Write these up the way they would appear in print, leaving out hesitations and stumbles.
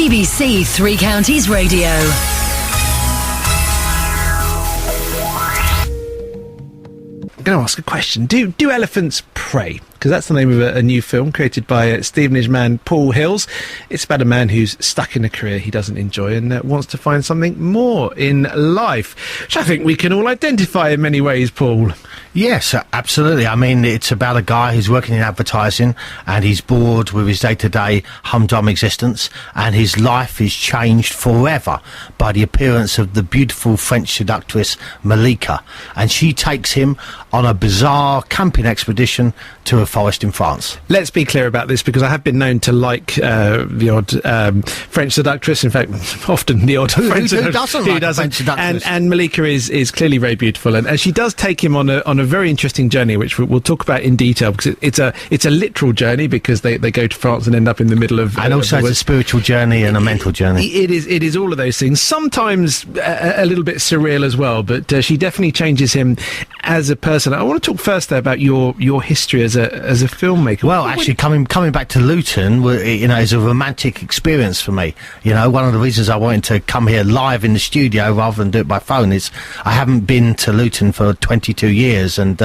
BBC Three Counties Radio. I'm going to ask a question. Do elephants pray? Because that's the name of a new film created by Stevenage man Paul Hills. It's about a man who's stuck in a career he doesn't enjoy and wants to find something more in life, which I think we can all identify in many ways, Paul. Yes, absolutely. I mean, it's about a guy who's working in advertising and he's bored with his day-to-day humdrum existence, and his life is changed forever by the appearance of the beautiful French seductress Malika, and she takes him on a bizarre camping expedition to a forest in France. Let's be clear about this, because I have been known to like the odd French seductress. In fact, often the odd French seductress. Who doesn't like a French seductress? And Malika is clearly very beautiful, and she does take him on a very interesting journey, which we'll talk about in detail, because it's a literal journey, because they go to France and end up in the middle of... And also it's a spiritual journey and a mental journey. It is all of those things. Sometimes a little bit surreal as well, but she definitely changes him as a person. I want to talk first, though, about your history as a filmmaker. Well, actually, coming back to Luton, is a romantic experience for me. You know, one of the reasons I wanted to come here live in the studio rather than do it by phone is I haven't been to Luton for 22 years, and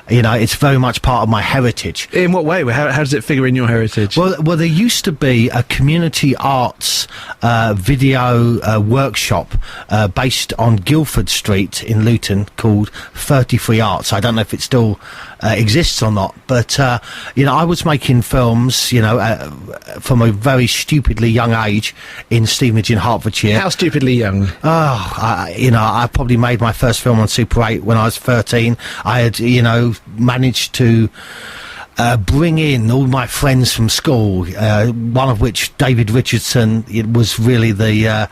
it's very much part of my heritage. In what way? How does it figure in your heritage? Well, there used to be a community arts video workshop based on Guildford Street in Luton called 33 Arts. I don't know if it still exists or not, but I was making films, from a very stupidly young age in Stevenage in Hertfordshire. How stupidly young? I probably made my first film on Super 8 when I was 13. I had, managed to bring in all my friends from school, one of which, David Richardson, it was really the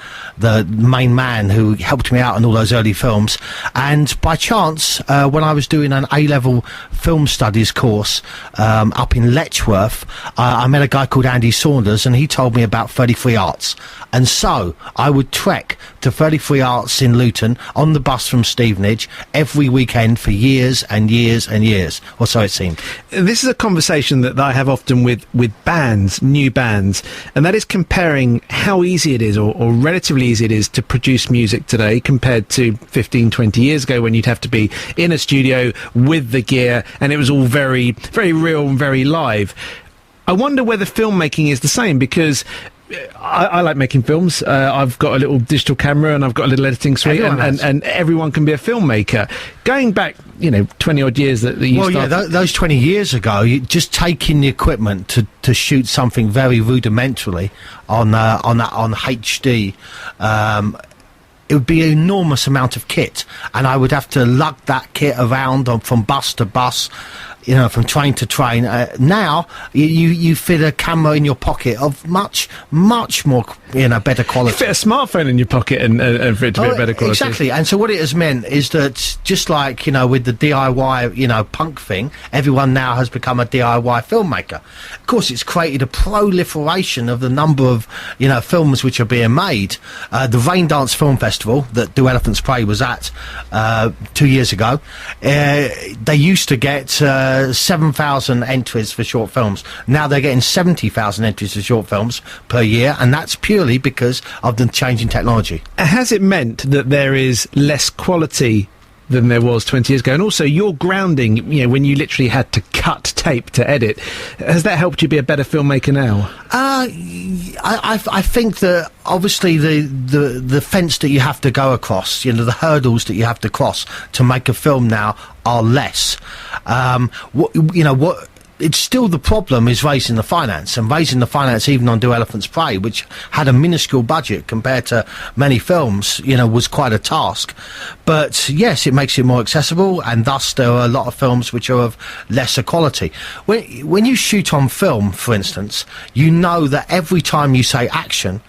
main man who helped me out in all those early films. And by chance, when I was doing an A-level film studies course up in Letchworth, I met a guy called Andy Saunders, and he told me about 33 Arts. And so I would trek to 33 Arts in Luton on the bus from Stevenage every weekend for years and years and years, or so it seemed. This is a conversation that I have often with bands, new bands, and that is comparing how easy it is, or relatively easy it is, to produce music today compared to 15, 20 years ago, when you'd have to be in a studio with the gear and it was all very, very real and very live. I wonder whether filmmaking is the same, because I like making films. I've got a little digital camera and I've got a little editing suite, and everyone can be a filmmaker. Going back, 20 odd years that you started. Well, yeah, those 20 years ago, just taking the equipment to shoot something very rudimentarily on HD. It would be an enormous amount of kit, and I would have to lug that kit around from bus to bus, from train to train. Now, you fit a camera in your pocket of much, much more, better quality. You fit a smartphone in your pocket and for it to be a better quality. Exactly. And so what it has meant is that, just like, with the DIY, punk thing, everyone now has become a DIY filmmaker. Of course, it's created a proliferation of the number of, films which are being made. The Raindance Film Festival that Do Elephants Pray was at 2 years ago, they used to get 7,000 entries for short films. Now they're getting 70,000 entries for short films per year, and that's purely because of the change in technology. Has it meant that there is less quality than there was 20 years ago? And also your grounding, when you literally had to cut tape to edit, has that helped you be a better filmmaker now? I think that obviously the fence that you have to go across, the hurdles that you have to cross to make a film now are less. It's still, the problem is raising the finance, and raising the finance even on Do Elephants Pray, which had a minuscule budget compared to many films, was quite a task. But yes, it makes it more accessible, and thus there are a lot of films which are of lesser quality. When you shoot on film, for instance, you know that every time you say action,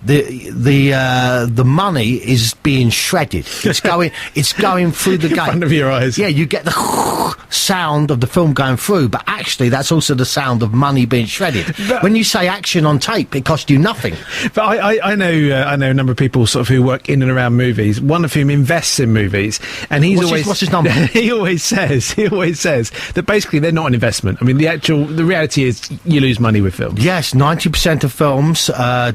the money is being shredded. It's going through the gate. In front of your eyes. Yeah, you get the sound of the film going through, but actually that's also the sound of money being shredded. When you say action on tape, it costs you nothing. But I know a number of people sort of who work in and around movies, one of whom invests in movies, and what's his number? he always says that basically they're not an investment. I mean, the reality is you lose money with films. Yes, 90% of films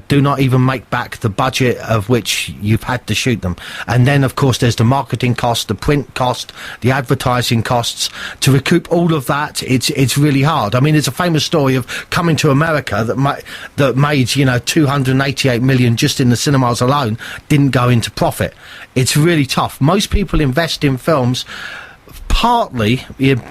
do not even make back the budget of which you've had to shoot them. And then, of course, there's the marketing cost, the print cost, the advertising costs. To recoup all of that, it's really hard. I mean, there's a famous story of Coming to America that made, you know, 288 million just in the cinemas alone, didn't go into profit. It's really tough. Most people invest in films partly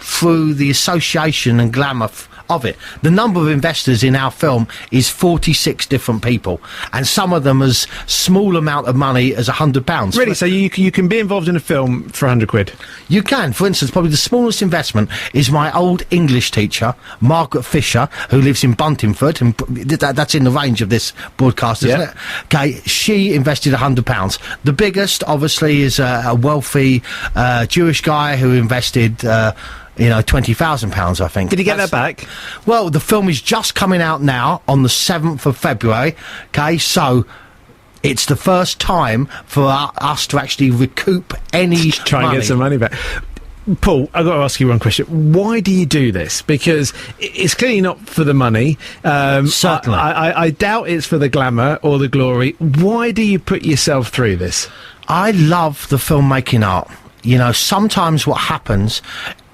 through the association and glamour of it. The number of investors in our film is 46 different people, and some of them as small amount of money as £100. Really? So you can be involved in a film for £100? You can. For instance, probably the smallest investment is my old English teacher, Margaret Fisher, who lives in Buntingford, and that's in the range of this broadcast, isn't it? Okay, she invested £100. The biggest, obviously, is a wealthy Jewish guy who invested £20,000, I think. Did he get that back? Well, the film is just coming out now on the 7th of February. Okay, so it's the first time for us to actually recoup any Try money. And get some money back. Paul, I've got to ask you one question. Why do you do this? Because it's clearly not for the money. Certainly. I doubt it's for the glamour or the glory. Why do you put yourself through this? I love the filmmaking art. You know, sometimes what happens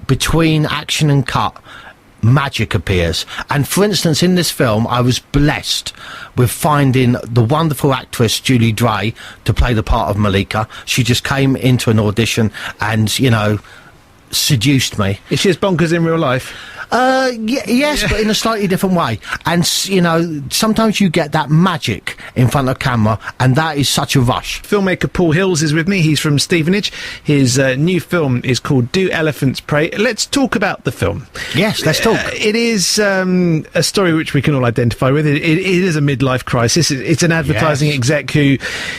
between action and cut, magic appears. And for instance, in this film, I was blessed with finding the wonderful actress Julie Dray to play the part of Malika. She just came into an audition and, you know, seduced me. Is she as bonkers in real life? Yes, but in a slightly different way. And, you know, sometimes you get that magic in front of camera, and that is such a rush. Filmmaker Paul Hills is with me. He's from Stevenage. His new film is called Do Elephants Pray? Let's talk about the film. Yes, let's talk. It is a story which we can all identify with. It is a midlife crisis. It's an advertising exec who,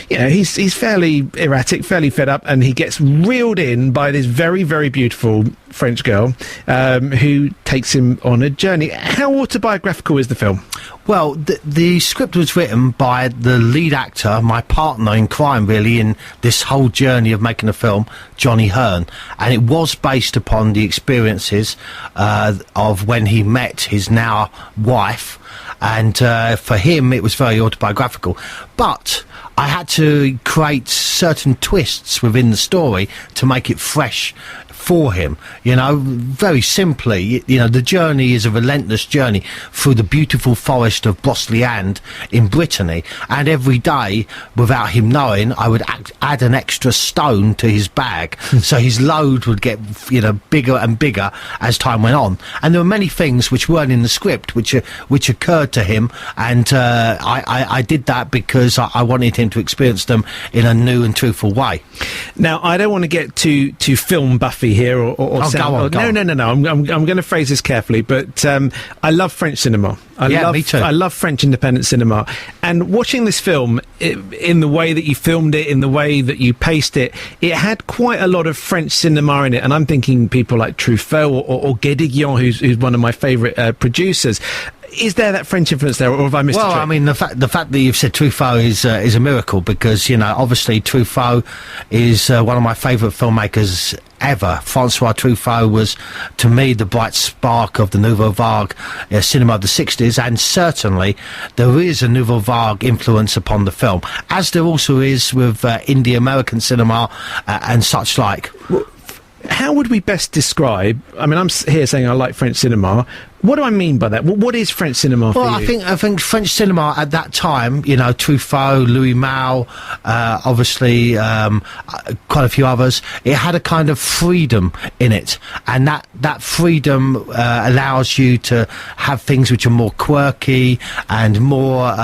you know, he's fairly erratic, fairly fed up, and he gets reeled in by this very, very beautiful French girl who takes him on a journey. How autobiographical is the film? Well, the script was written by the lead actor, my partner in crime, really, in this whole journey of making a film, Johnny Hearn. And it was based upon the experiences of when he met his now wife. And for him, it was very autobiographical. But I had to create certain twists within the story to make it fresh for him. You know, very simply, you know, the journey is a relentless journey through the beautiful forest of Brocéliande in Brittany, and every day, without him knowing, I would add an extra stone to his bag, so his load would get, you know, bigger and bigger as time went on. And there were many things which weren't in the script which occurred to him, and I did that because I wanted him to experience them in a new and truthful way. Now, I don't want to get to film buffy here or sound. Go on. No. I'm going to phrase this carefully, but I love French cinema. Me too. I love French independent cinema, and watching this film in the way that you filmed it, in the way that you paced it, it had quite a lot of French cinema in it. And I'm thinking people like Truffaut or Guédiguian, who's one of my favourite producers. Is there that French influence there, or have I missed a trick? Well, I mean, the fact that you've said Truffaut is a miracle, because, you know, obviously Truffaut is one of my favourite filmmakers ever. Francois Truffaut was, to me, the bright spark of the Nouvelle Vague cinema of the 60s, and certainly there is a Nouvelle Vague influence upon the film, as there also is with indie American cinema and such like. How would we best describe, I mean, I'm here saying I like French cinema. What do I mean by that? What is French cinema for you? I think French cinema at that time, you know, Truffaut, Louis Malle, obviously quite a few others, it had a kind of freedom in it, and that freedom allows you to have things which are more quirky and more,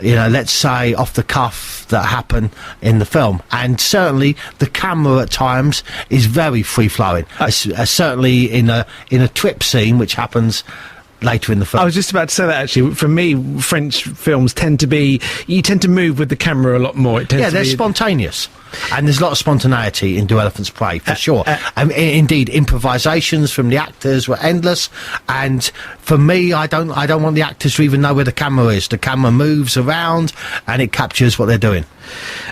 you know, let's say off the cuff that happen in the film. And certainly the camera at times is very free flowing. Certainly in a trip scene which happens later in the film. I was just about to say that, actually. For me, French films tend to move with the camera a lot more. They're spontaneous. And there's a lot of spontaneity in Do Elephants Pray, for sure. Indeed, improvisations from the actors were endless. And for me, I don't want the actors to even know where the camera is. The camera moves around and it captures what they're doing.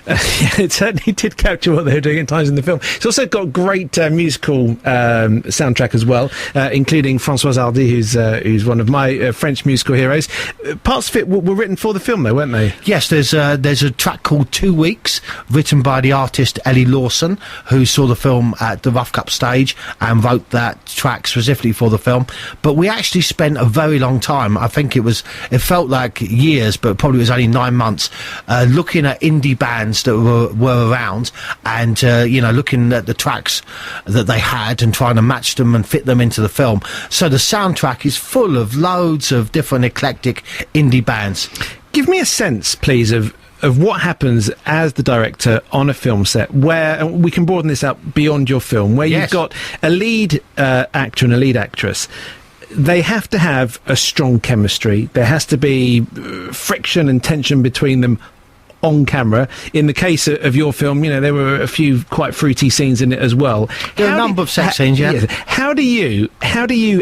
It certainly did capture what they were doing at times in the film. It's also got great musical soundtrack as well, including Françoise Hardy, who's one of my French musical heroes. Parts of it were written for the film, though, weren't they? Yes, there's a track called 2 Weeks, written by the artist Ellie Lawson, who saw the film at the Rough Cup stage and wrote that track specifically for the film. But we actually spent a very long time, I think it felt like years, but probably was only 9 months, looking at indie bands that were around and looking at the tracks that they had and trying to match them and fit them into the film. So the soundtrack is full of loads of different eclectic indie bands. Give me a sense, please, of what happens as the director on a film set, where, and we can broaden this out beyond your film, where you've got a lead actor and a lead actress. They have to have a strong chemistry. There has to be friction and tension between them on camera. In the case of your film, there were a few quite fruity scenes in it as well. There are a number of sex scenes, yeah. Yes. How do you,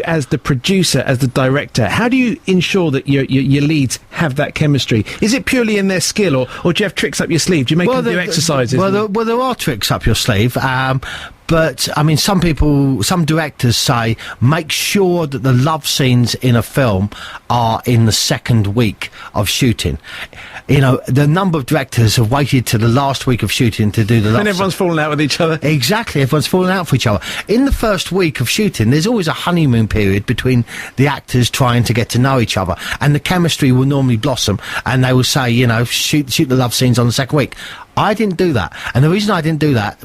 as the producer, as the director, how do you ensure that your leads have that chemistry? Is it purely in their skill, or do you have tricks up your sleeve? Do you make them do exercises? Well, there are tricks up your sleeve. But, I mean, some directors say, make sure that the love scenes in a film are in the second week of shooting. The number of directors have waited to the last week of shooting to do the love And everyone's fallen out with each other. Exactly, everyone's fallen out for each other. In the first week of shooting, there's always a honeymoon period between the actors trying to get to know each other. And the chemistry will normally blossom, and they will say, shoot the love scenes on the second week. I didn't do that. And the reason I didn't do that,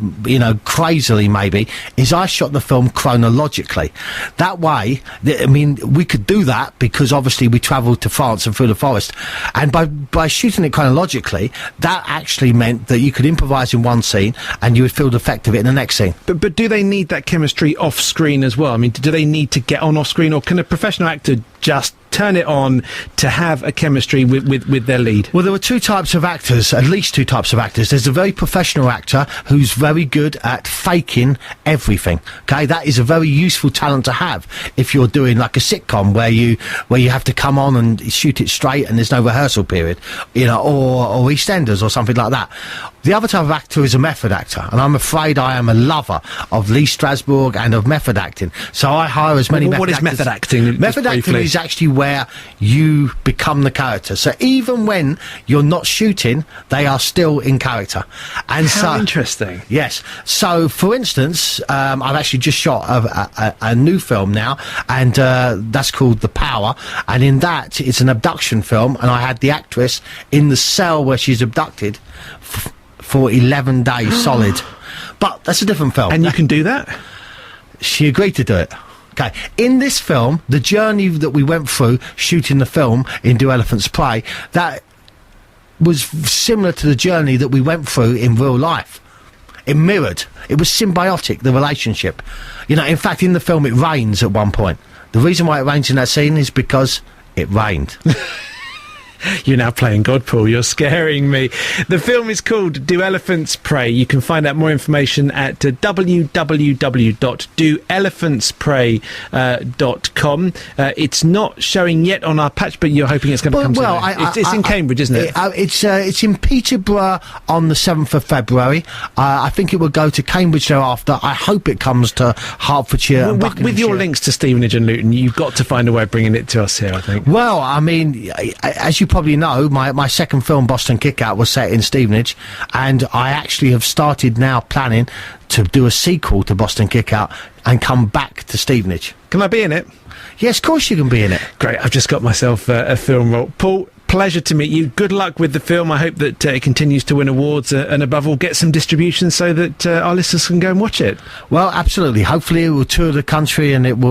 crazily maybe, is I shot the film chronologically. That way, we could do that because obviously we travelled to France and through the forest. And by shooting it chronologically, that actually meant that you could improvise in one scene and you would feel the effect of it in the next scene. But do they need that chemistry off screen as well? I mean, do they need to get on off screen, or can a professional actor just turn it on to have a chemistry with their lead? Well, there were two types of actors, at least two types of actors. There's a very professional actor who's very good at faking everything. Okay, that is a very useful talent to have if you're doing like a sitcom where you have to come on and shoot it straight and there's no rehearsal period, or EastEnders or something like that. The other type of actor is a method actor, and I'm afraid I am a lover of Lee Strasberg and of method acting. So I hire as many method actors. What is method acting? Method acting is actually where you become the character. So even when you're not shooting, they are still in character. And How interesting. Yes. So, for instance, I've actually just shot a new film now, and that's called The Power. And in that, it's an abduction film, and I had the actress in the cell where she's abducted for 11 days solid. But that's a different film. And you can do that? She agreed to do it. Okay. In this film, the journey that we went through shooting the film in Do Elephants Pray, that was similar to the journey that we went through in real life. It mirrored. It was symbiotic, the relationship. In fact, in the film, it rains at one point. The reason why it rains in that scene is because it rained. You're now playing God, Paul. You're scaring me. The film is called Do Elephants Pray. You can find out more information at www.doelephantspray.com. It's not showing yet on our patch, but you're hoping it's going to come soon. It's in Cambridge, isn't it? It's in Peterborough on the 7th of February. I think it will go to Cambridge thereafter. I hope it comes to Hertfordshire and Buckinghamshire. With your links to Stevenage and Luton, you've got to find a way of bringing it to us here, I think. Well, I mean, as you probably know, my second film, Boston Kickout, was set in Stevenage, and I actually have started now planning to do a sequel to Boston Kickout and come back to Stevenage. Can I be in it? Yes, of course you can be in it. Great, I've just got myself a film role. Paul, pleasure to meet you. Good luck with the film. I hope that it continues to win awards and above all get some distribution so that our listeners can go and watch it. Well, absolutely. Hopefully it will tour the country and it will